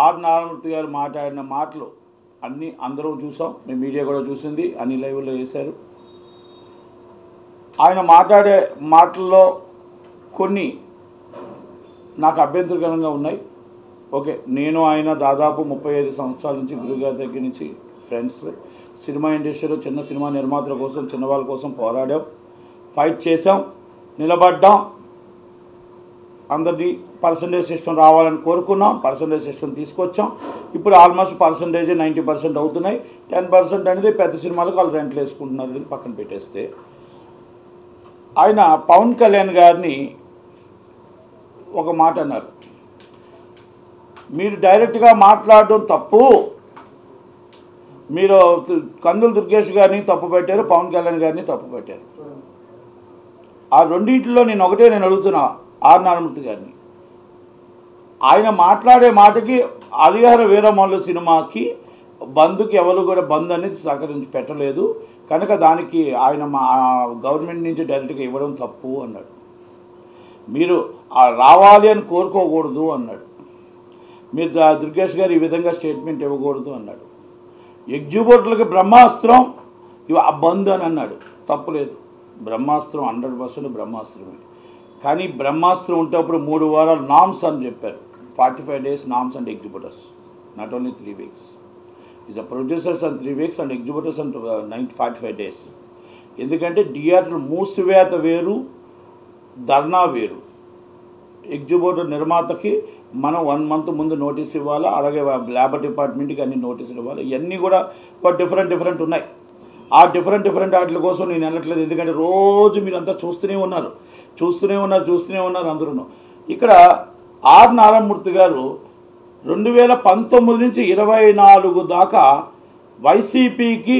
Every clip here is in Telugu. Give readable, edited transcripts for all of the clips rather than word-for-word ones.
ఆర్ నారాయణమూర్తి గారు మాట్లాడిన మాటలు అన్నీ అందరూ చూసాం, మీ మీడియా కూడా చూసింది, అన్ని లైవ్లో వేశారు. ఆయన మాట్లాడే మాటల్లో కొన్ని నాకు అభ్యంతరకరంగా ఉన్నాయి. ఓకే, నేను ఆయన దాదాపు 35 సంవత్సరాల నుంచి గురుగారి దగ్గర నుంచి ఫ్రెండ్స్. సినిమా ఇండస్ట్రీలో చిన్న సినిమా నిర్మాతల కోసం, చిన్నవాళ్ళ కోసం పోరాడాం, ఫైట్ చేసాం, నిలబడ్డాం. అందరినీ పర్సంటేజ్ సిస్టమ్ రావాలని కోరుకున్నాం, పర్సంటేజ్ సిస్టమ్ తీసుకొచ్చాం. ఇప్పుడు ఆల్మోస్ట్ పర్సంటేజ్ 90% అవుతున్నాయి. 10% అనేది పెద్ద సినిమాలకు వాళ్ళు రెంట్లు వేసుకుంటున్నారు, అనేది పక్కన పెట్టేస్తే. ఆయన పవన్ కళ్యాణ్ గారిని ఒక మాట అన్నారు, మీరు డైరెక్ట్గా మాట్లాడడం తప్పు, మీరు కందుల దుర్గేష్ గారిని తప్పు పెట్టారు, పవన్ కళ్యాణ్ గారిని తప్పు పెట్టారు. ఆ రెండింటిలో నేను అడుగుతున్నా ఆర్ నారాయణమూర్తి గారిని. ఆయన మాట్లాడే మాటకి హరిహర వీరమల్లు సినిమాకి బంద్కి ఎవరు కూడా బంద్ అనేది సహకరించి పెట్టలేదు కనుక దానికి ఆయన గవర్నమెంట్ నుంచి డైరెక్ట్గా ఇవ్వడం తప్పు అన్నాడు. మీరు రావాలి అని కోరుకోకూడదు అన్నాడు. మీరు దుర్గేష్ గారు ఈ విధంగా స్టేట్మెంట్ ఇవ్వకూడదు అన్నాడు. ఎగ్జిక్యూటివ్లకి బ్రహ్మాస్త్రం బంద్ అని అన్నాడు, తప్పులేదు. బ్రహ్మాస్త్రం 100% బ్రహ్మాస్త్రమే. కానీ బ్రహ్మాస్త్రం ఉంటప్పుడు 3 వారాలు నామ్స్ అని చెప్పారు. 45 days norms and executors, not only 3 weeks. Is a producers and 3 weeks and executors and 45 days. ఎందుకంటే థియేటర్ మూసివేత వేరు, ధర్నా వేరు. ఎగ్జిక్యూటివ్ నిర్మాతకి మనం 1 month ముందు నోటీస్ ఇవ్వాలి, అలాగే లేబర్ డిపార్ట్మెంట్కి అన్ని నోటీసులు ఇవ్వాలి. ఇవన్నీ కూడా డిఫరెంట్ ఉన్నాయి. ఆ డిఫరెంట్ వాటి కోసం నేను వెళ్ళట్లేదు, ఎందుకంటే రోజు మీరంతా చూస్తూనే ఉన్నారు అందరూ. ఇక్కడ ఆర్ నారాయణమూర్తి గారు 2019 నుంచి 24 దాకా వైసీపీకి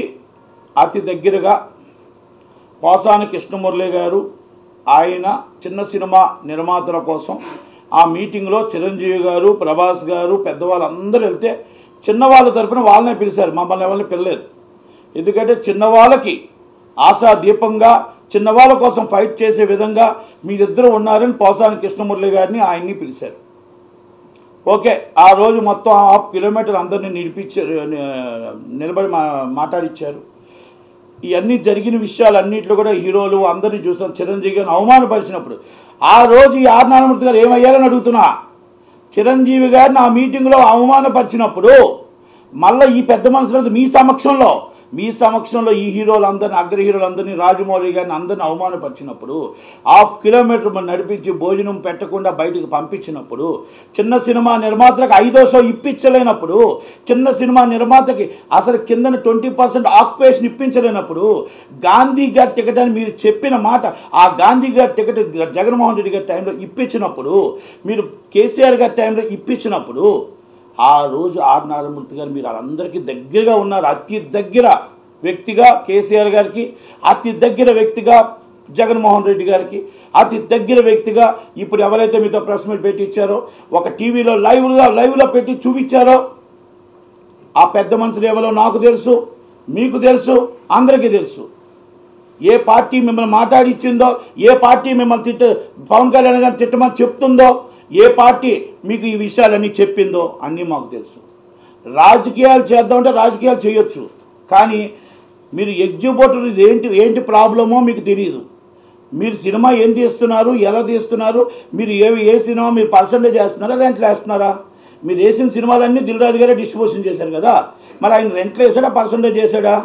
అతి దగ్గరగా పోసాని కృష్ణమురళి గారు, ఆయన చిన్న సినిమా నిర్మాతల కోసం ఆ మీటింగ్లో చిరంజీవి గారు, ప్రభాస్ గారు, పెద్దవాళ్ళందరూ వెళ్తే చిన్నవాళ్ళ తరపున వాళ్ళనే పిలిచారు, మమ్మల్ని ఎవరిని పిలలేదు. ఎందుకంటే చిన్నవాళ్ళకి ఆశా దీపంగా, చిన్నవాళ్ళ కోసం ఫైట్ చేసే విధంగా మీరిద్దరూ ఉన్నారని పోసాని కృష్ణమురళి గారిని ఆయన్ని పిలిచారు. ఓకే, ఆ రోజు మొత్తం 1/2 kilometer అందరినీ నిలబడి మాట్లాడిచ్చారు. ఇవన్నీ జరిగిన విషయాలన్నింటిలో కూడా హీరోలు అందరినీ చూస్తాం. చిరంజీవి గారిని అవమానపరిచినప్పుడు ఆ రోజు ఈ ఆర్ నారాయణమూర్తి గారు ఏమయ్యారని అడుగుతున్నా. చిరంజీవి గారిని ఆ మీటింగ్లో అవమానపరిచినప్పుడు మళ్ళీ ఈ పెద్ద మనుషులంతా మీ సమక్షంలో ఈ హీరోలందరినీ, అగ్ర హీరోలందరినీ, రాజమౌళి గారిని అందరినీ అవమానపరిచినప్పుడు, 1/2 kilometer నడిపించి భోజనం పెట్టకుండా బయటకు పంపించినప్పుడు, చిన్న సినిమా నిర్మాతలకు 5వ షో ఇప్పించలేనప్పుడు, చిన్న సినిమా నిర్మాతకి అసలు కిందన 20% ఆక్యుపేషన్ ఇప్పించలేనప్పుడు, గాంధీ గారి టికెట్ అని మీరు చెప్పిన మాట, ఆ గాంధీ గారి టికెట్ జగన్మోహన్ రెడ్డి గారి టైంలో ఇప్పించినప్పుడు, మీరు కేసీఆర్ గారి టైంలో ఇప్పించినప్పుడు, ఆ రోజు ఆర్ నారాయణమూర్తి గారు మీరు అందరికీ దగ్గరగా ఉన్నారు. అతి దగ్గర వ్యక్తిగా కేసీఆర్ గారికి, అతి దగ్గర వ్యక్తిగా జగన్మోహన్ రెడ్డి గారికి, అతి దగ్గర వ్యక్తిగా ఇప్పుడు ఎవరైతే మీతో ప్రెస్ మీట్ పెట్టి ఇచ్చారో, ఒక టీవీలో లైవ్లో పెట్టి చూపించారో, ఆ పెద్ద మనుషులు ఎవరో నాకు తెలుసు, మీకు తెలుసు, అందరికీ తెలుసు. ఏ పార్టీ మిమ్మల్ని మాట్లాడిచ్చిందో, ఏ పార్టీ మిమ్మల్ని పవన్ కళ్యాణ్ గారిని తిట్టమని చెప్తుందో, ఏ పార్టీ మీకు ఈ విషయాలన్నీ చెప్పిందో అన్నీ మాకు తెలుసు. రాజకీయాలు చేద్దామంటే రాజకీయాలు చేయొచ్చు, కానీ మీరు ఎగ్జిక్యూటివ్ ఏంటి ప్రాబ్లమో మీకు తెలియదు. మీరు సినిమా ఏం తీస్తున్నారు, ఎలా తీస్తున్నారు, మీరు ఏ సినిమా మీరు పర్సంటేజ్ వేస్తున్నారా, రెంట్లు వేస్తున్నారా? మీరు వేసిన సినిమాలన్నీ దిల్ రాజు గారే డిస్ట్రిబ్యూషన్ చేశారు కదా, మరి ఆయన రెంట్లు వేసాడా, పర్సంటేజ్ చేశాడా?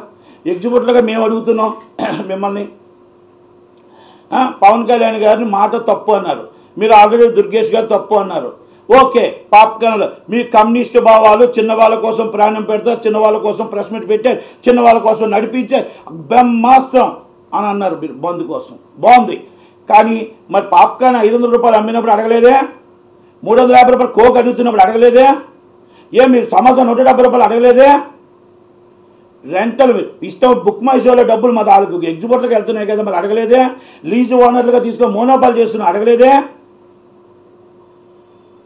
ఎగ్జిక్యూటివ్గా మేము అడుగుతున్నాం మిమ్మల్ని. పవన్ కళ్యాణ్ గారిని మాట తప్పు అన్నారు, మీరు ఆల్రెడీ దుర్గేష్ గారు తప్పు అన్నారు. ఓకే, పాప్కార్న్లు మీ కమ్యూనిస్ట్ భావాలు, చిన్నవాళ్ళ కోసం ప్రాణం పెడతారు, చిన్నవాళ్ళ కోసం ప్రెస్ మీట్ పెట్టారు, చిన్నవాళ్ళ కోసం నడిపించారు, బ్రహ్మాస్త్రం అని అన్నారు మీరు బంద్ కోసం, బాగుంది. కానీ మరి పాప్కార్న్ 500 రూపాయలు అమ్మినప్పుడు అడగలేదే? 350 రూపాయలు కోక్ అడుగుతున్నప్పుడు అడగలేదే? మీరు సమోసా 170 రూపాయలు అడగలేదే? రెంటల్ ఇష్టం బుక్ మై షోలో డబ్బులు మా దానికి ఎగ్జిక్యూటివ్కి వెళ్తున్నాయి కదా, మరి అడగలేదే? లీజ్ ఓనర్లుగా తీసుకొని మోనోపాల్ చేస్తున్నా, అడగలేదే?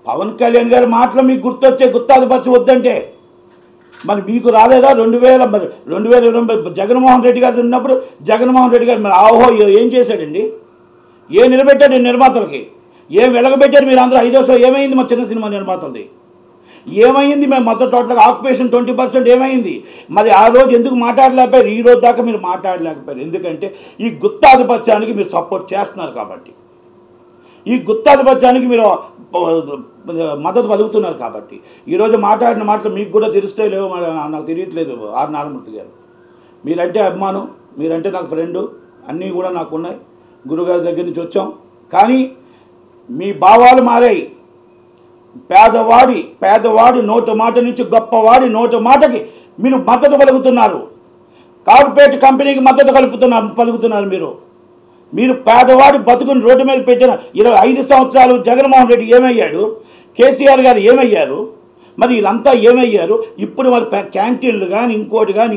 పవన్ కళ్యాణ్ గారి మాటలు మీకు గుర్తాధిపత్యం వద్దంటే మరి మీకు రాలేదా? 2020 జగన్మోహన్ రెడ్డి గారు ఉన్నప్పుడు జగన్మోహన్ రెడ్డి గారు మరి ఆహో ఏం చేశాడండి? ఏం నిలబెట్టాడు నిర్మాతలకి? ఏం వెలగబెట్టారు మీరు అందరూ? 5వ షో ఏమైంది మా చిన్న సినిమా నిర్మాతలది? ఏమైంది? మేము మొత్తం టోటల్గా ఆక్యుపేషన్ 20% ఏమైంది? మరి ఆ రోజు ఎందుకు మాట్లాడలేకపోయారు? ఈ రోజు దాకా మీరు మాట్లాడలేకపోయారు. ఎందుకంటే ఈ గుత్తాధిపత్యానికి మీరు సపోర్ట్ చేస్తున్నారు కాబట్టి, ఈ గుత్తాధిపత్యానికి మీరు మద్దతు పలుకుతున్నారు కాబట్టి ఈరోజు మాట్లాడిన మాటలు మీకు కూడా తెలుస్తాయి లేవో నాకు తెలియట్లేదు. ఆర్ నారాయణమూర్తి గారు, మీరంటే అభిమానం, మీరంటే నాకు ఫ్రెండు, అన్నీ కూడా నాకు ఉన్నాయి. గురుగారి దగ్గర నుంచి వచ్చాం. కానీ మీ భావాలు మారాయి. పేదవాడి నోటు మాట నుంచి గొప్పవాడి నోటు మాటకి మీరు మద్దతు పలుకుతున్నారు. కార్పొరేట్ కంపెనీకి మద్దతు పలుకుతున్నారు. మీరు పేదవాడి బతుకుని రోడ్డు మీద పెట్టిన 25 సంవత్సరాలు జగన్మోహన్ రెడ్డి ఏమయ్యాడు? కేసీఆర్ గారు ఏమయ్యారు? మరి వీళ్ళంతా ఏమయ్యారు? ఇప్పుడు మరి క్యాంటీన్లు కానీ ఇంకోటి కానీ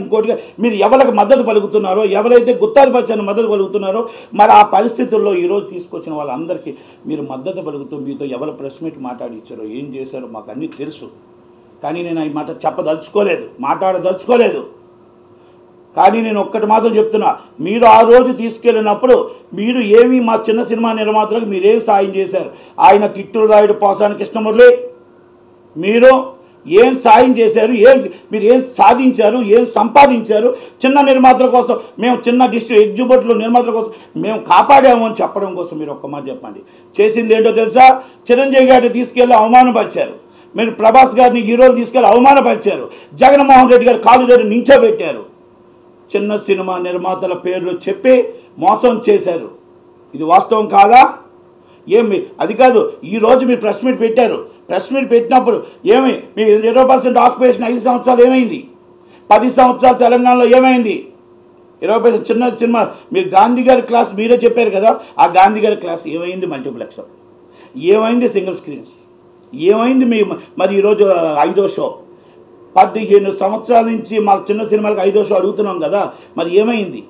మీరు ఎవరికి మద్దతు పలుకుతున్నారో, ఎవరైతే గుత్తాధిపత్యాన్ని మద్దతు పలుకుతున్నారో, మరి ఆ పరిస్థితుల్లో ఈరోజు తీసుకొచ్చిన వాళ్ళందరికీ మీరు మద్దతు పలుకుతూ మీతో ఎవరు ప్రెస్ మీట్ మాట్లాడించారో, ఏం చేశారో మాకు అన్నీ తెలుసు. కానీ నేను ఈ మాట మాట్లాడదలుచుకోలేదు. కానీ నేను ఒక్కటి మాత్రం చెప్తున్నా, మీరు ఆ రోజు తీసుకెళ్ళినప్పుడు మీరు ఏమి మా చిన్న సినిమా నిర్మాతలకు మీరేం సాయం చేశారు? ఆయన కిట్టుల రాయుడు, పోసాని కృష్ణమురళి, మీరు ఏం సాయం చేశారు? మీరు ఏం సాధించారు? ఏం సంపాదించారు? చిన్న నిర్మాతల కోసం మేము, చిన్న ఎగ్జిబిట్లు నిర్మాతల కోసం మేము కాపాడాము అని చెప్పడం కోసం మీరు ఒక్క మాట చెప్పండి. చేసింది ఏంటో తెలుసా? చిరంజీవి గారిని తీసుకెళ్ళి అవమానపరిచారు. మీరు ప్రభాస్ గారిని హీరోలు తీసుకెళ్ళి అవమానపరిచారు. జగన్మోహన్ రెడ్డి గారు కాలు దగ్గర నించోబెట్టారు. చిన్న సినిమా నిర్మాతల పేర్లు చెప్పి మోసం చేశారు. ఇది వాస్తవం కాదా? అది కాదు, ఈరోజు మీరు ప్రెస్ మీట్ పెట్టారు. ప్రెస్ మీట్ పెట్టినప్పుడు ఏమి మీ 20% ఆక్యుపేషన్ 5 సంవత్సరాలు ఏమైంది? 10 సంవత్సరాలు తెలంగాణలో ఏమైంది? 20% చిన్న సినిమా మీరు గాంధీ గారి క్లాస్ మీరే చెప్పారు కదా, ఆ గాంధీ గారి క్లాస్ ఏమైంది? మల్టీప్లెక్స్ ఏమైంది? సింగిల్ స్క్రీన్స్ ఏమైంది? మరి ఈరోజు 5వ షో 15 సంవత్సరాల నుంచి మాకు చిన్న సినిమాలకు 5వ షో అడుగుతున్నాం కదా, మరి ఏమైంది?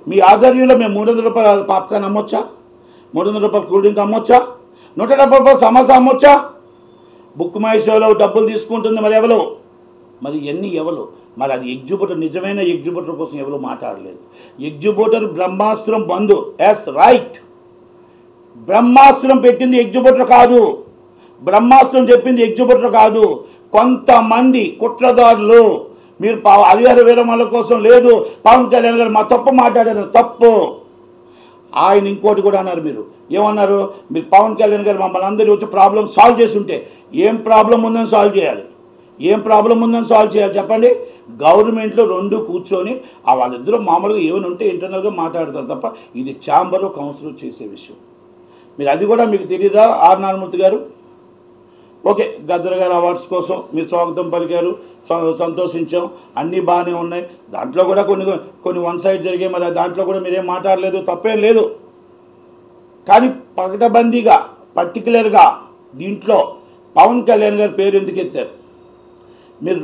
మీ ఆధ్వర్యంలో మేము 300 రూపాయల పాప్కార్న్ అమ్మొచ్చా? 300 రూపాయల కూల్ డ్రింక్ అమ్మొచ్చా? 170 రూపాయల సమోసా అమ్మొచ్చా? బుక్ మై షోలో డబ్బులు తీసుకుంటుంది మరి ఎవరు? మరి ఎన్ని ఎవరు? మరి అది ఎగ్జిబిటర్, నిజమైన ఎగ్జిబిటర్ కోసం ఎవరు మాట్లాడలేదు. ఎగ్జిబిటర్ బ్రహ్మాస్త్రం బంధు. ఎస్ రైట్, బ్రహ్మాస్త్రం పెట్టింది ఎగ్జిబిటర్ కాదు. బ్రహ్మాస్త్రం చెప్పింది ఎగ్జిబిటర్ కాదు. కొంతమంది కుట్రదారులు. మీరు హరిహర వీరమల కోసం లేదు, పవన్ కళ్యాణ్ గారు మా తప్పు మాట్లాడారు, తప్పు. ఆయన ఇంకోటి కూడా అన్నారు. మీరు ఏమన్నారు? మీరు పవన్ కళ్యాణ్ గారు మమ్మల్ని అందరూ వచ్చి ప్రాబ్లం సాల్వ్ చేసి ఉంటే ఏం ప్రాబ్లం ఉందని సాల్వ్ చేయాలి? చెప్పండి. గవర్నమెంట్లో 2 కూర్చొని వాళ్ళిద్దరూ మామూలుగా ఏమైనా ఉంటే ఇంటర్నల్గా మాట్లాడతారు తప్ప ఇది ఛాంబర్లో కౌన్సిల్ చేసే విషయం. మీరు అది కూడా మీకు తెలియదా? ఆర్ నారాయణమూర్తి గారు ఓకే, గద్దర్ గారు అవార్డ్స్ కోసం మీరు స్వాగతం పలికారు, సంతోషించాం, అన్నీ బాగానే ఉన్నాయి. దాంట్లో కూడా కొన్ని వన్ సైడ్ జరిగాయి. మరి దాంట్లో కూడా మీరేం మాట్లాడలేదు, తప్పేం లేదు. కానీ పకటబందీగా పర్టికులర్గా దీంట్లో పవన్ కళ్యాణ్ గారి పేరు ఎందుకు ఎత్తారు? మీరు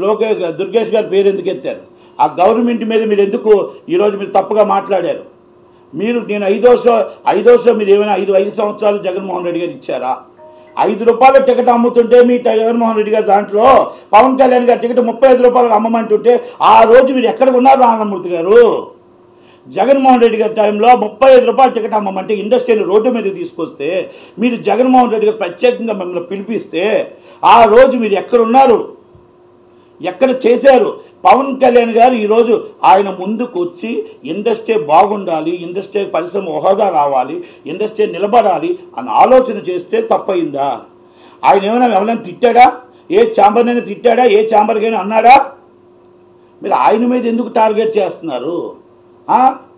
దుర్గేష్ గారి పేరు ఎందుకు ఎత్తారు? ఆ గవర్నమెంట్ మీద మీరు ఎందుకు ఈరోజు మీరు తప్పుగా మాట్లాడారు? నేను 5వ షో మీరు ఏమైనా 5 సంవత్సరాలు జగన్మోహన్ రెడ్డి గారు ఇచ్చారా? 5 రూపాయల టికెట్ అమ్ముతుంటే మీ జగన్మోహన్ రెడ్డి గారు దాంట్లో పవన్ కళ్యాణ్ గారి టికెట్ 35 రూపాయలకు అమ్మమంటుంటే ఆ రోజు మీరు ఎక్కడ ఉన్నారు నారాయణమూర్తి గారు? జగన్మోహన్ రెడ్డి గారి టైంలో 35 రూపాయల టికెట్ అమ్మమంటే ఇండస్ట్రీని రోడ్డు మీద తీసుకొస్తే మీరు జగన్మోహన్ రెడ్డి గారు ప్రత్యేకంగా మిమ్మల్ని పిలిపిస్తే ఆ రోజు మీరు ఎక్కడున్నారు? ఎక్కడ చేశారు? పవన్ కళ్యాణ్ గారు ఈరోజు ఆయన ముందుకు వచ్చి ఇండస్ట్రీ బాగుండాలి, ఇండస్ట్రీ పరిశ్రమ హోదా రావాలి, ఇండస్ట్రీ నిలబడాలి అని ఆలోచన చేస్తే తప్పయిందా? ఆయన ఎవరైనా తిట్టాడా? ఏ ఛాంబర్నైనా తిట్టాడా? ఏ ఛాంబర్కైనా అన్నాడా? మీరు ఆయన మీద ఎందుకు టార్గెట్ చేస్తున్నారు?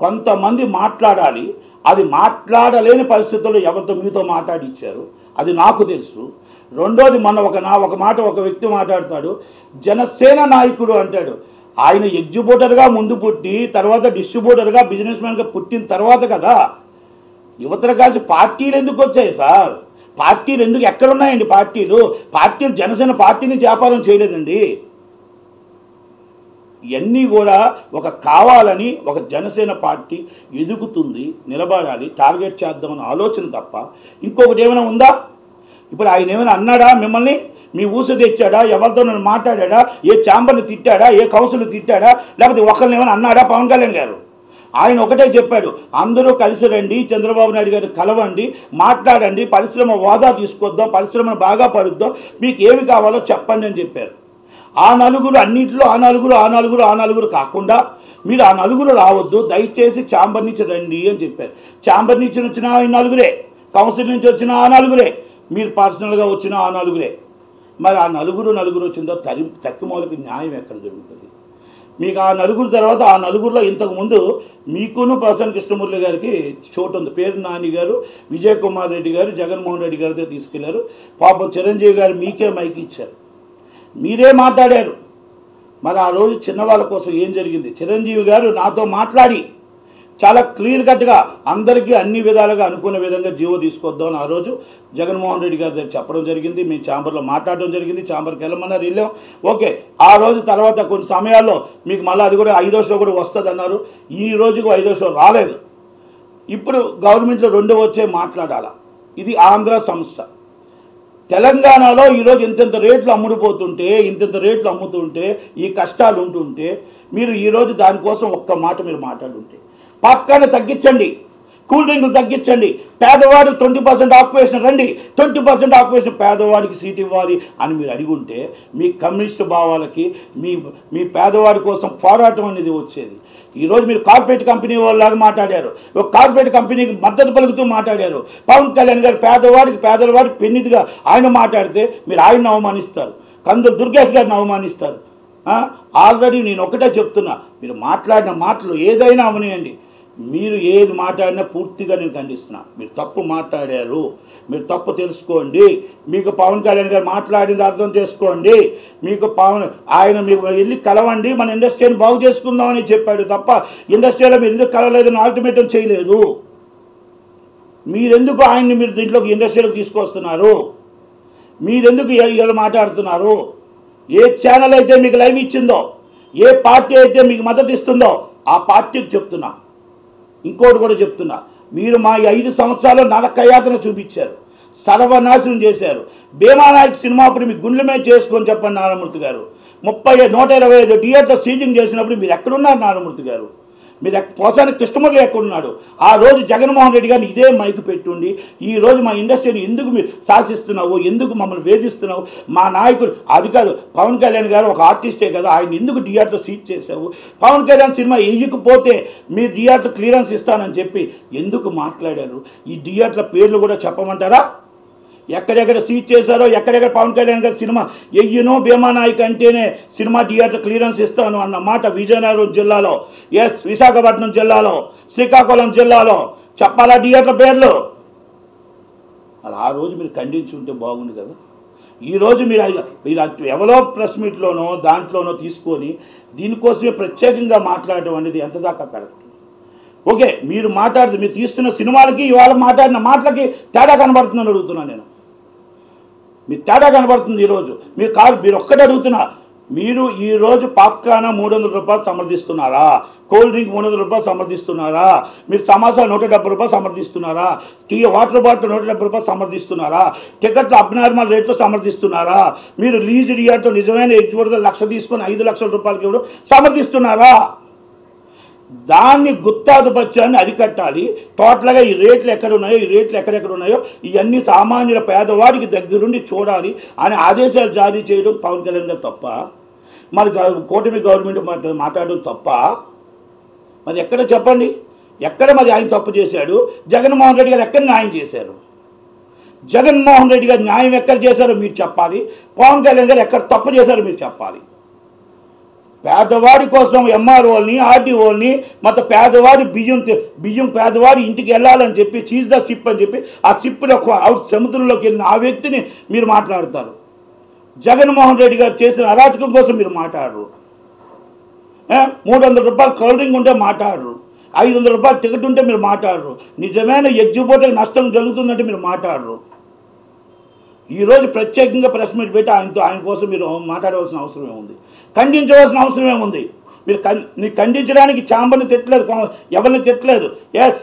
కొంతమంది మాట్లాడాలి, అది మాట్లాడలేని పరిస్థితుల్లో ఎవరితో మీతో మాట్లాడిచ్చారు అది నాకు తెలుసు. రెండోది, మొన్న ఒక వ్యక్తి మాట్లాడతాడు, జనసేన నాయకుడు అంటాడు. ఆయన ఎగ్జిబ్యూటర్గా ముందు పుట్టి తర్వాత డిస్ట్రిబ్యూటర్గా బిజినెస్ మ్యాన్గా పుట్టిన తర్వాత కదా యువతలు కలిసి పార్టీలు ఎందుకు వచ్చాయి సార్? పార్టీలు ఎందుకు ఎక్కడున్నాయండి? పార్టీలు జనసేన పార్టీని వ్యాపారం చేయలేదండి. ఇవన్నీ కూడా కావాలని ఒక జనసేన పార్టీ ఎదుగుతుంది, నిలబడాలి, టార్గెట్ చేద్దామని ఆలోచన తప్ప ఇంకొకటి ఏమైనా ఉందా? ఇప్పుడు ఆయన ఏమైనా అన్నాడా? మిమ్మల్ని మీ ఊసు తెచ్చాడా? ఎవరితో నన్ను మాట్లాడా? ఏ ఛాంబర్ని తిట్టాడా? ఏ కౌన్సిల్ని తిట్టాడా? లేకపోతే ఒకరిని ఏమైనా అన్నాడా? పవన్ కళ్యాణ్ గారు ఆయన ఒకటే చెప్పాడు, అందరూ కలిసి రండి, చంద్రబాబు నాయుడు గారు కలవండి, మాట్లాడండి, పరిశ్రమ హోదా తీసుకొద్దాం, పరిశ్రమను బాగా పడుద్దాం, మీకు ఏమి కావాలో చెప్పండి అని చెప్పారు. ఆ నలుగురు అన్నింటిలో ఆ నలుగురు కాకుండా మీరు ఆ నలుగురు రావద్దు, దయచేసి ఛాంబర్ నుంచి రండి అని చెప్పారు. ఛాంబర్ నుంచి వచ్చిన ఈ నలుగురే, కౌన్సిల్ నుంచి వచ్చిన ఆ నలుగురే, మీరు పర్సనల్గా వచ్చిన ఆ నలుగురే. మరి ఆ నలుగురు వచ్చిందో తక్కిమూలకి న్యాయం ఎక్కడ జరుగుతుంది? మీకు ఆ నలుగురు తర్వాత ఆ నలుగురిలో ఇంతకుముందు మీకును ప్రసన్న కృష్ణమూర్తి గారికి చోటు ఉంది. పేరు నాని గారు, విజయ్ కుమార్ రెడ్డి గారు, జగన్మోహన్ రెడ్డి గారితో తీసుకెళ్లారు. పాపం చిరంజీవి గారు మీకే మైక్ ఇచ్చారు, మీరే మాట్లాడారు. మరి ఆ రోజు చిన్నవాళ్ళ కోసం ఏం జరిగింది? చిరంజీవి గారు నాతో మాట్లాడి చాలా క్లియర్ కట్గా అందరికీ అన్ని విధాలుగా అనుకునే విధంగా జీవో తీసుకొద్దామని ఆ రోజు జగన్మోహన్ రెడ్డి గారి దగ్గర చెప్పడం జరిగింది. మేము ఛాంబర్లో మాట్లాడడం జరిగింది, ఛాంబర్కి వెళ్ళమన్నారు, వెళ్ళాం. ఓకే, ఆ రోజు తర్వాత కొన్ని సమయాల్లో మీకు మళ్ళీ అది కూడా 5వ షో కూడా వస్తుంది అన్నారు. ఈ రోజుకు 5వ షో రాలేదు. ఇప్పుడు గవర్నమెంట్లో 2వ వచ్చే మాట్లాడాలా. ఇది ఆంధ్ర సంస్థ. తెలంగాణలో ఈరోజు ఇంత రేట్లు అమ్ముడుపోతుంటే, ఇంత రేట్లు అమ్ముతుంటే, ఈ కష్టాలు ఉంటుంటే, మీరు ఈరోజు దానికోసం ఒక్క మాట మీరు మాట్లాడుంటే, పక్కన తగ్గించండి, కూల్ డ్రింకులు తగ్గించండి, పేదవాడు 20% ఆక్యుపేషన్ రండి, 20% ఆక్యుపేషన్ పేదవాడికి సీట్ ఇవ్వాలి అని మీరు అడిగుంటే మీ కమ్యూనిస్టు భావాలకి మీ పేదవాడి కోసం పోరాటం అనేది వచ్చేది. ఈరోజు మీరు కార్పొరేట్ కంపెనీ వాళ్ళలాగా మాట్లాడారు, ఒక కార్పొరేట్ కంపెనీకి మద్దతు పలుకుతూ మాట్లాడారు. పవన్ కళ్యాణ్ గారు పేదవాడికి పెన్నిదిగా ఆయన మాట్లాడితే మీరు ఆయన్ని అవమానిస్తారు, కందులు దుర్గేష్ గారిని అవమానిస్తారు. ఆల్రెడీ నేను ఒకటే చెప్తున్నా, మీరు మాట్లాడిన మాటలు ఏదైనా అవనియండి, మీరు ఏది మాట్లాడినా పూర్తిగా నేను ఖండిస్తున్నా. మీరు తప్పు మాట్లాడారు, మీరు తప్పు తెలుసుకోండి. మీకు పవన్ కళ్యాణ్ గారు మాట్లాడింది అర్థం చేసుకోండి. మీకు ఆయన మీకు వెళ్ళి కలవండి, మన ఇండస్ట్రీని బాగు చేసుకుందామని చెప్పాడు తప్ప ఇండస్ట్రీలో మీరు ఎందుకు కలవలేదని ఆల్టిమేటం చేయలేదు. మీరెందుకు ఆయన్ని మీరు దీంట్లోకి ఇండస్ట్రీలోకి తీసుకొస్తున్నారు? మీరెందుకు ఇలా మాట్లాడుతున్నారు? ఏ ఛానల్ అయితే మీకు లైవ్ ఇచ్చిందో, ఏ పార్టీ అయితే మీకు మద్దతు ఇస్తుందో ఆ పార్టీకి చెప్తున్నా. ఇంకోటి కూడా చెప్తున్నా, మీరు మా 5 సంవత్సరాలు నరకయాతన చూపించారు, సర్వనాశనం చేశారు. భీమానాయక్ సినిమా అప్పుడు మీ గుండెల మీద చేసుకొని చెప్పండి నారాయణమూర్తి గారు. 125 థియేటర్లు సీజింగ్ చేసినప్పుడు మీరు ఎక్కడున్నారు నారాయణమూర్తి గారు? మీరు పోసాని కృష్ణమూర్తి ఎక్కడున్నాడు? ఆ రోజు జగన్మోహన్ రెడ్డి గారిని ఇదే మైకు పెట్టుండి ఈరోజు మా ఇండస్ట్రీని ఎందుకు మీరు శాసిస్తున్నావు, ఎందుకు మమ్మల్ని వేధిస్తున్నావు, మా నాయకుడు అది కాదు, పవన్ కళ్యాణ్ గారు ఒక ఆర్టిస్టే కదా, ఆయన ఎందుకు థియేటర్ సీట్ చేసావు, పవన్ కళ్యాణ్ సినిమా వేయకపోతే మీరు థియేటర్ క్లియరెన్స్ ఇస్తానని చెప్పి ఎందుకు మాట్లాడారు? ఈ థియేటర్ల పేర్లు కూడా చెప్పమంటారా? ఎక్కడెక్కడ సీట్ చేశారో, ఎక్కడెక్కడ పవన్ కళ్యాణ్ గారి సినిమా ఎయ్యనో భీమానాయక్ అంటేనే సినిమా థియేటర్ క్లియరెన్స్ ఇస్తాను అన్న మాట విజయనగరం జిల్లాలో, విశాఖపట్నం జిల్లాలో, శ్రీకాకుళం జిల్లాలో చెప్పాలా థియేటర్ పేర్లు? మరి ఆ రోజు మీరు ఖండించి ఉంటే బాగుంది కదా. ఈరోజు మీరు ఎవరో ప్రెస్ మీట్లోనో దాంట్లోనో తీసుకొని దీనికోసమే ప్రత్యేకంగా మాట్లాడడం అనేది ఎంత దాకా కరెక్ట్? ఓకే, మీరు తీస్తున్న సినిమాలకి ఇవాళ మాట్లాడిన మాటలకి తేడా కనబడుతుందని అడుగుతున్నాను నేను. మీ తేడా కనబడుతుంది ఈరోజు. మీరు ఒక్కటే అడుగుతున్నా, మీరు ఈరోజు పాప్కార్న్ 300 రూపాయలు సమర్థిస్తున్నారా? కూల్ డ్రింక్ 300 రూపాయలు సమర్థిస్తున్నారా? మీరు సమోసా 170 రూపాయలు సమర్థిస్తున్నారా? వాటర్ బాటిల్ 170 రూపాయలు సమర్థిస్తున్నారా? టికెట్లు అబ్నార్మల్ రేట్లో సమర్థిస్తున్నారా? మీరు లీజ్ థియేటర్తో నిజమైన ఎగ్జిబిటర్ 1 లక్ష తీసుకొని 5 లక్షల రూపాయలకి ఇవ్వడం సమర్థిస్తున్నారా? దాన్ని గుత్తాధిపత్యాన్ని అరికట్టాలి. టోటల్గా ఈ రేట్లు ఎక్కడున్నాయో, ఈ రేట్లు ఎక్కడెక్కడ ఉన్నాయో ఇవన్నీ సామాన్యుల పేదవాడికి దగ్గరుండి చూడాలి అని ఆదేశాలు జారీ చేయడం పవన్ కళ్యాణ్ గారు తప్ప? మరి కూటమి గవర్నమెంట్ మాట్లాడడం తప్ప? మరి ఎక్కడ చెప్పండి, ఎక్కడ మరి ఆయన తప్పు చేశాడు? జగన్మోహన్ రెడ్డి గారు ఎక్కడ న్యాయం చేశారు? జగన్మోహన్ రెడ్డి గారు న్యాయం ఎక్కడ చేశారో మీరు చెప్పాలి. పవన్ కళ్యాణ్ గారు ఎక్కడ తప్పు చేశారో మీరు చెప్పాలి. పేదవాడి కోసం ఎంఆర్ఓల్ని, ఆర్టీఓల్ని, మొత్తం పేదవాడి బియ్యం పేదవాడి ఇంటికి వెళ్ళాలని చెప్పి చీజ్ ద సిప్ అని చెప్పి ఆ సిప్లో అవుట్ సముద్రంలోకి వెళ్ళిన ఆ వ్యక్తిని మీరు మాట్లాడతారు. జగన్మోహన్ రెడ్డి గారు చేసిన అరాచకం కోసం మీరు మాట్లాడరు. 300 రూపాయలు కలరింగ్ ఉంటే మాట్లాడరు, 500 రూపాయలు టికెట్ ఉంటే మీరు మాట్లాడరు, నిజమైన ఎగ్జిబిటర్కి నష్టం జరుగుతుందంటే మీరు మాట్లాడరు. ఈరోజు ప్రత్యేకంగా ప్రెస్ మీట్ పెట్టి ఆయన కోసం మీరు మాట్లాడవలసిన అవసరం ఏముంది? ఖండించవలసిన అవసరం ఏముంది? మీరు ఖండించడానికి ఛాంబర్ని తిట్టలేదు, ఎవరిని తిట్టలేదు. ఎస్,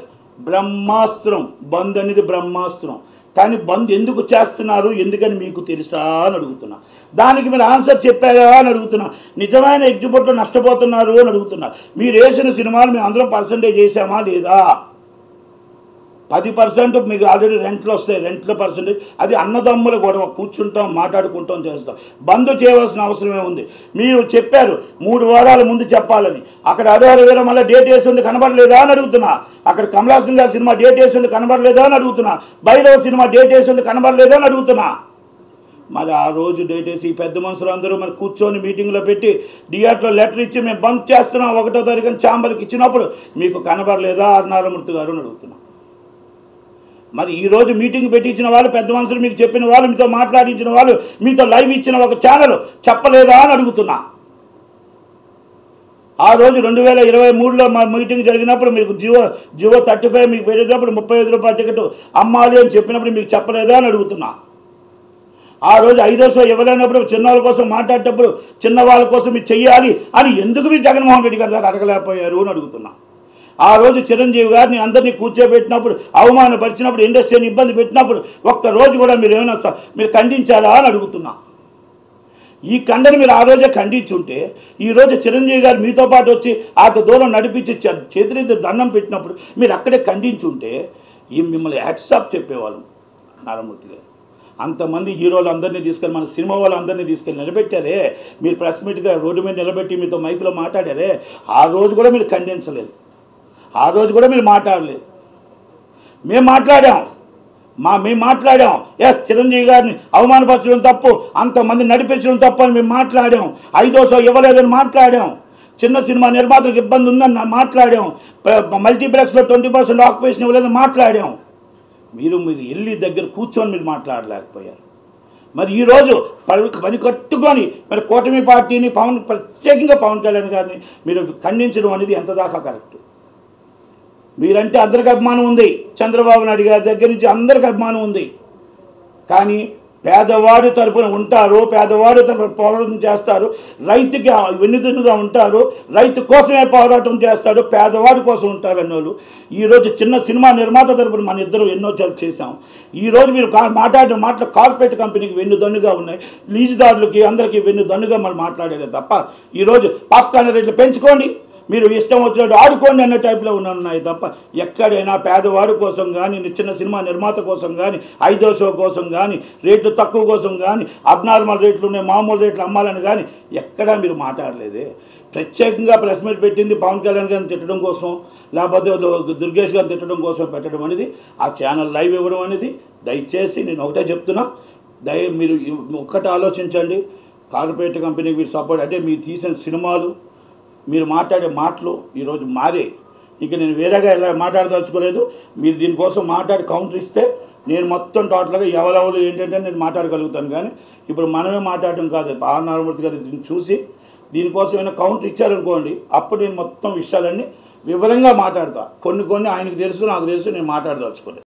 బ్రహ్మాస్త్రం బంద్ అనేది బ్రహ్మాస్త్రం. కానీ బంద్ ఎందుకు చేస్తున్నారు, ఎందుకని మీకు తెలుసా అని అడుగుతున్నా. దానికి మీరు ఆన్సర్ చెప్పారా అని అడుగుతున్నా. నిజమైన ఎగ్జిబిట్లో నష్టపోతున్నారు అని అడుగుతున్నా. మీరు వేసిన సినిమాలు మేము అందరం పర్సంటేజ్ చేసామా లేదా? 10% మీకు ఆల్రెడీ రెంట్లో వస్తాయి, రెంట్లో పర్సెంటేజ్. అది అన్నదమ్ములు గొడవ, కూర్చుంటాం, మాట్లాడుకుంటాం, చేస్తాం. బంద్ చేయవలసిన అవసరమే ఉంది. మీరు చెప్పారు 3 వారాల ముందు చెప్పాలని. అక్కడ అడవారు వేరే మళ్ళీ డేట్ వేస్తుంది కనబడలేదా అని అడుగుతున్నా. అక్కడ కమలాసన్ గారి సినిమా డేట్ వేస్తుంది కనబడలేదా అని అడుగుతున్నా. భైరవ సినిమా డేట్ వేస్తుంది కనబడలేదా అని అడుగుతున్నా. మరి ఆ రోజు డేట్ వేసి పెద్ద మనుషులు అందరూ మరి కూర్చొని మీటింగ్లో పెట్టి డిఆర్లో లెటర్ ఇచ్చి మేము బంద్ చేస్తున్నాం 1వ తారీఖున ఛాంబర్కి ఇచ్చినప్పుడు మీకు కనబడలేదా నారాయణమూర్తి గారు అని అడుగుతున్నా. మరి ఈరోజు మీటింగ్ పెట్టించిన వాళ్ళు, పెద్ద మనుషులు మీకు చెప్పిన వాళ్ళు, మీతో మాట్లాడించిన వాళ్ళు, మీతో లైవ్ ఇచ్చిన ఒక ఛానల్ చెప్పలేదా అని అడుగుతున్నా. ఆ రోజు 2023లో మా మీటింగ్ జరిగినప్పుడు మీకు జియో 35 మీకు పెట్టేటప్పుడు 35 రూపాయల టికెట్ అమ్మాలి అని చెప్పినప్పుడు మీకు చెప్పలేదా అని అడుగుతున్నా. ఆ రోజు 5వ షో ఇవ్వలేనప్పుడు చిన్నవాళ్ళ కోసం మాట్లాడేటప్పుడు చిన్నవాళ్ళ కోసం మీరు చెయ్యాలి అని ఎందుకు మీరు జగన్మోహన్ రెడ్డి గారు అడగలేకపోయారు అని అడుగుతున్నా. ఆ రోజు చిరంజీవి గారిని అందరినీ కూర్చోబెట్టినప్పుడు, అవమానపరిచినప్పుడు, ఇండస్ట్రీని ఇబ్బంది పెట్టినప్పుడు ఒక్కరోజు కూడా మీరు ఏమైనా మీరు ఖండించారా అని అడుగుతున్నా. ఈ ఖండన మీరు ఆ రోజే ఖండించుంటే ఈరోజు చిరంజీవి గారు మీతో పాటు వచ్చి అంత దూరం నడిపించి చేతులెత్తి దండం పెట్టినప్పుడు మీరు అక్కడే ఖండించుంటే మిమ్మల్ని హ్యాట్సాప్ చెప్పేవాళ్ళు నారాయణమూర్తి గారు. అంతమంది హీరోలు అందరినీ తీసుకెళ్ళి, మన సినిమా వాళ్ళు అందరినీ తీసుకెళ్ళి నిలబెట్టారే. మీరు ప్రెస్ మీట్గా రోడ్డు మీద నిలబెట్టి మీతో మైకులో మాట్లాడారే. ఆ రోజు కూడా మీరు ఖండించలేదు, ఆ రోజు కూడా మీరు మాట్లాడలేదు. మేము మాట్లాడాం. ఎస్, చిరంజీవి గారిని అవమానపరచడం తప్పు, అంతమంది నడిపించడం తప్పు అని మేము మాట్లాడాం. 5వ షో ఇవ్వలేదని మాట్లాడాం. చిన్న సినిమా నిర్మాతలకు ఇబ్బంది ఉందని మాట్లాడాం. మల్టీప్లెక్స్లో 20% ఆక్యుపేషన్ ఇవ్వలేదని మాట్లాడాం. మీరు వెళ్ళి దగ్గర కూర్చొని మీరు మాట్లాడలేకపోయారు. మరి ఈరోజు పని కట్టుకొని మరి కూటమి పార్టీని ప్రత్యేకంగా పవన్ కళ్యాణ్ గారిని మీరు ఖండించడం అనేది ఎంత దాకా కరెక్ట్? మీరంటే అందరికి అభిమానం ఉంది, చంద్రబాబు నాయుడు గారి దగ్గర నుంచి అందరికి అభిమానం ఉంది. కానీ పేదవాడి తరపున ఉంటారు, పేదవాడి తరపున పోరాటం చేస్తారు, రైతుకి వెన్నుదన్నుగా ఉంటారు, రైతు కోసమే పోరాటం చేస్తాడు, పేదవాడి కోసం ఉంటారు అన్నోళ్ళు. ఈరోజు చిన్న సినిమా నిర్మాత తరపున మన ఇద్దరు ఎన్నో చేసాం. ఈరోజు మీరు మాట్లాడిన మాటలు కార్పొరేట్ కంపెనీకి వెన్నుదన్నుగా ఉన్నాయి, లీజుదారులకి అందరికీ వెన్నుదన్నుగా మనం మాట్లాడేది తప్ప ఈరోజు పాప్కార్న్ రేట్లు పెంచుకోండి, మీరు ఇష్టం వచ్చినట్టు ఆడుకోండి అన్న టైప్లో ఉన్నాయి తప్ప ఎక్కడైనా పేదవాడి కోసం కానీ, చిన్న సినిమా నిర్మాత కోసం కానీ, 5వ షో కోసం కానీ, రేట్లు తక్కువ కోసం కానీ, అబ్నార్మల్ రేట్లు ఉన్నాయి, మామూలు రేట్లు అమ్మాలని కానీ ఎక్కడా మీరు మాట్లాడలేదే. ప్రత్యేకంగా ప్రెస్ మీట్ పెట్టింది పవన్ కళ్యాణ్ గారిని తిట్టడం కోసం, లేకపోతే దుర్గేష్ గారిని తిట్టడం కోసం పెట్టడం అనేది, ఆ ఛానల్ లైవ్ ఇవ్వడం అనేది. దయచేసి నేను ఒకటే చెప్తున్నా, మీరు ఒక్కటి ఆలోచించండి. కార్పొరేట్ కంపెనీకి మీరు సపోర్ట్ అంటే మీరు తీసిన సినిమాలు, మీరు మాట్లాడే మాటలు ఈరోజు మారే. ఇక నేను వేరేగా ఎలా మాట్లాడదలుచుకోలేదు. మీరు దీనికోసం మాట్లాడి కౌంటర్ ఇస్తే నేను మొత్తం టోటల్గా ఎవరెవరు ఏంటంటే నేను మాట్లాడగలుగుతాను. కానీ ఇప్పుడు మనమే మాట్లాడటం కాదు. నారాయణమూర్తి గారు దీన్ని చూసి దీనికోసం ఏమైనా కౌంటర్ ఇచ్చారనుకోండి, అప్పుడు నేను మొత్తం విషయాలన్నీ వివరంగా మాట్లాడతా. కొన్ని ఆయనకు తెలుసు, నాకు తెలుసు, నేను మాట్లాడదలుచుకోలేదు.